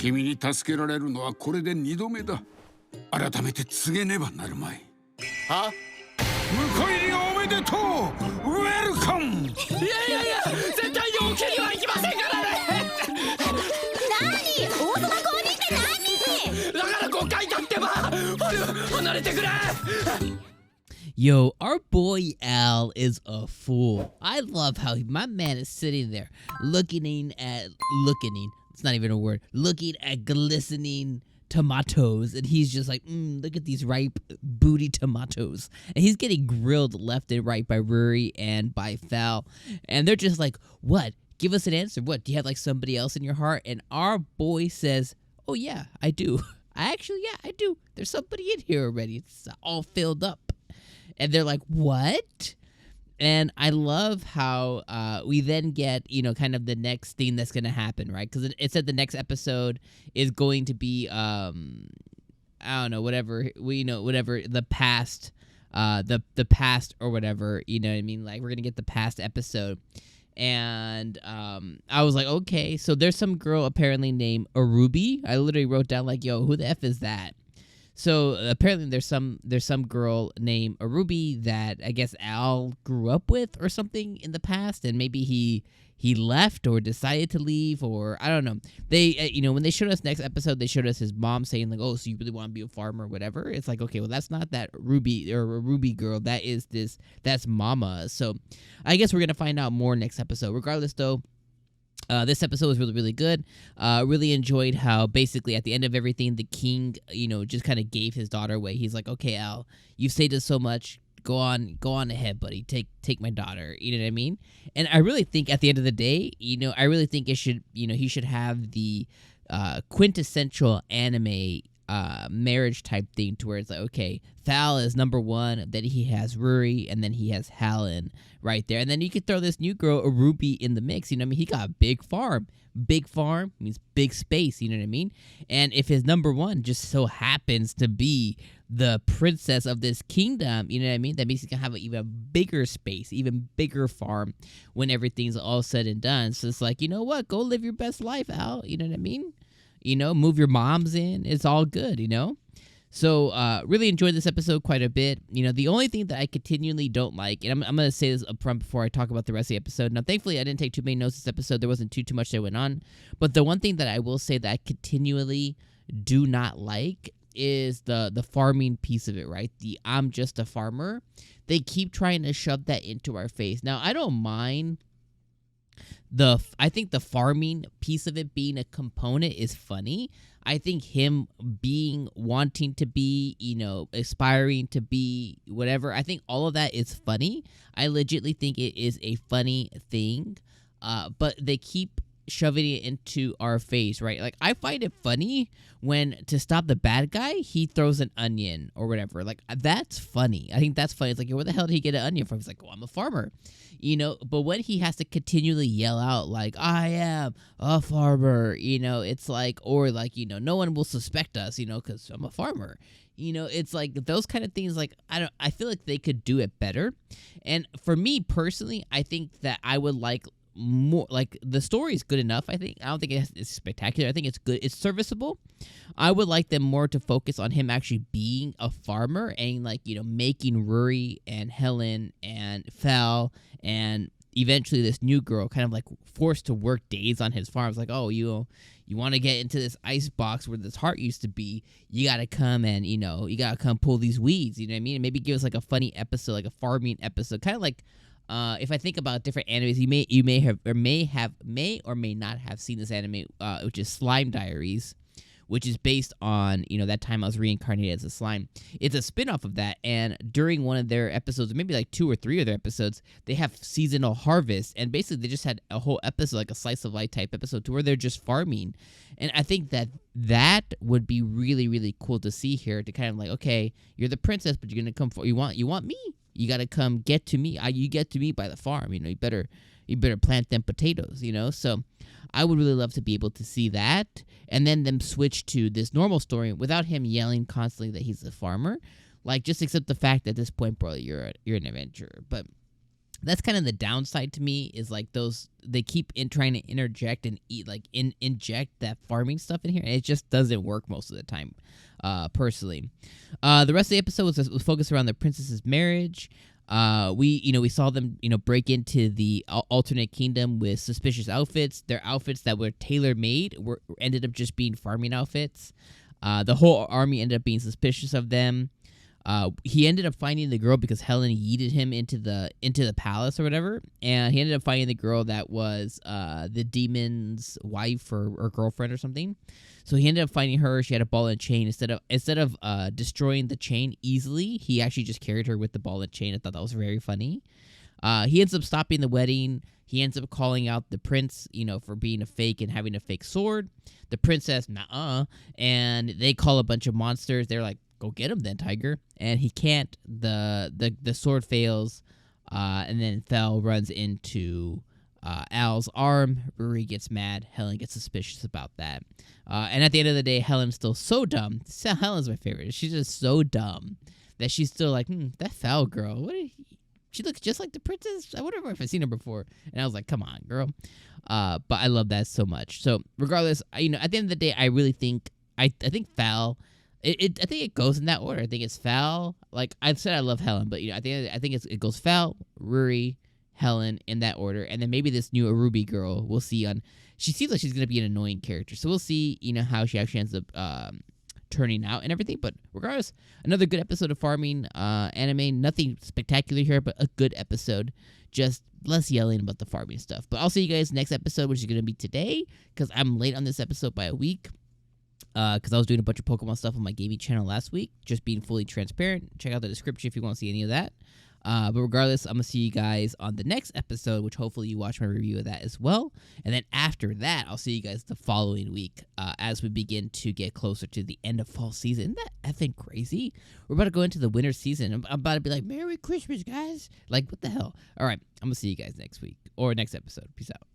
君に助けられるのはこれで2度目だ。改めて告げねばなるまい。は？向こいにおめでとう。ウェルカム。いやいやいや、絶対におけには行きませんからね。何？王様公認って何？だから5回経ってば離れてくれ。 Yo, our boy Al is a fool. I love how my man is sitting there looking, it's not even a word, looking at glistening tomatoes, and he's just like, look at these ripe booty tomatoes. And he's getting grilled left and right by Ruri and by Fal, and they're just like, what? Give us an answer. What? Do you have like somebody else in your heart? And our boy says, oh yeah, I do. I do. There's somebody in here already. It's all filled up. And they're like, what? And I love how we then get, kind of the next thing that's going to happen, right? Because it said the next episode is going to be, I don't know, whatever, whatever, the past, the past or whatever, you know what I mean? Like, we're going to get the past episode. And I was like, okay, so there's some girl apparently named Arubi. I literally wrote down like, yo, who the F is that? So apparently there's some girl named Arubi that I guess Al grew up with or something in the past, and maybe he left or decided to leave, or I don't know. They when they showed us next episode, they showed us his mom saying like, oh, so you really want to be a farmer or whatever. It's like, okay, well, that's not that Ruby or a Ruby girl. That's Mama. So I guess we're gonna find out more next episode. Regardless though, this episode was really, really good. Really enjoyed how basically at the end of everything, the king, just kind of gave his daughter away. He's like, okay, Al, you've saved us so much. Go on ahead, buddy. Take my daughter. You know what I mean? And I really think at the end of the day, I really think it should, he should have the quintessential anime marriage type thing to where it's like, okay, Fal is number one, then he has Ruri, and then he has Hallen right there. And then you could throw this new girl, Ruby, in the mix. He got a big farm. Big farm means big space, you know what I mean? And if his number one just so happens to be the princess of this kingdom, you know what I mean? That means he can have an even bigger space, even bigger farm when everything's all said and done. So it's like, you know what? Go live your best life, Al. You know what I mean? Move your moms in. It's all good, So really enjoyed this episode quite a bit. The only thing that I continually don't like, and I'm going to say this up front before I talk about the rest of the episode. Now, thankfully, I didn't take too many notes this episode. There wasn't too much that went on. But the one thing that I will say that I continually do not like is the farming piece of it, right? The I'm just a farmer. They keep trying to shove that into our face. Now, I don't mind I think the farming piece of it being a component is funny. I think him wanting to be, aspiring to be whatever, I think all of that is funny. I legitimately think it is a funny thing, but they keep shoving it into our face, right? Like, I find it funny when, to stop the bad guy, he throws an onion or whatever. Like, that's funny. I think that's funny. It's like, where the hell did he get an onion from? He's like, I'm a farmer. But when he has to continually yell out, like, I am a farmer, it's like, or like, no one will suspect us, because I'm a farmer. It's like those kind of things, like, I feel like they could do it better. And for me personally, I think that I would like more, like, the story is good enough. I don't think it's spectacular. I think it's good. It's serviceable. I would like them more to focus on him actually being a farmer and, like, making Ruri and Helen and Fal and eventually this new girl kind of like forced to work days on his farm. It's like, oh, you want to get into this ice box where this heart used to be, you got to come and, you got to come pull these weeds, you know what I mean? And maybe give us like a funny episode, like a farming episode, kind of like, if I think about different animes, you may or may not have seen this anime, which is Slime Diaries, which is based on, that time I was reincarnated as a slime. It's a spin-off of that, and during one of their episodes, maybe like 2 or 3 of their episodes, they have seasonal harvest, and basically they just had a whole episode, like a slice of life type episode, to where they're just farming. And I think that would be really, really cool to see here, to kind of like, okay, you're the princess, but you're gonna come for, you want me? You gotta come get to me. You get to me by the farm. You better plant them potatoes. So I would really love to be able to see that, and then them switch to this normal story without him yelling constantly that he's a farmer. Like, just accept the fact that at this point, bro, you're an adventurer. But That's kind of the downside to me, is like those, they keep trying to interject and inject that farming stuff in here, and it just doesn't work most of the time, personally. The rest of the episode was focused around the princess's marriage. We saw them, break into the alternate kingdom with suspicious outfits. Their outfits that were tailor-made ended up just being farming outfits. The whole army ended up being suspicious of them. He ended up finding the girl because Helen yeeted him into the palace or whatever, and he ended up finding the girl that was the demon's wife or girlfriend or something. So he ended up finding her. She had a ball and chain. Instead of destroying the chain easily, he actually just carried her with the ball and chain. I thought that was very funny. He ends up stopping the wedding. He ends up calling out the prince, for being a fake and having a fake sword. The prince says, "Nuh-uh," and they call a bunch of monsters. They're like, "Go get him then, Tiger." And he can't. The sword fails, and then Fel runs into Al's arm. Ruri gets mad. Helen gets suspicious about that. And at the end of the day, Helen's still so dumb. Helen's my favorite. She's just so dumb that she's still like, that Fel girl. She looks just like the princess. I wonder if I've seen her before. And I was like, come on, girl. But I love that so much. So regardless, at the end of the day, I really think I think Fel. I think it goes in that order. I think it's Fel. Like I said, I love Helen, but I think it goes Fel, Ruri, Helen in that order, and then maybe this new Arubi girl we'll see on. She seems like she's gonna be an annoying character, so we'll see how she actually ends up turning out and everything. But regardless, another good episode of farming anime. Nothing spectacular here, but a good episode. Just less yelling about the farming stuff. But I'll see you guys next episode, which is gonna be today, because I'm late on this episode by a week. Because I was doing a bunch of Pokemon stuff on my gaming channel last week. Just being fully transparent. Check out the description if you want to see any of that. But regardless, I'm going to see you guys on the next episode, which hopefully you watch my review of that as well. And then after that, I'll see you guys the following week as we begin to get closer to the end of fall season. Isn't that effing crazy? We're about to go into the winter season. I'm about to be like, Merry Christmas, guys. Like, what the hell? All right, I'm going to see you guys next week or next episode. Peace out.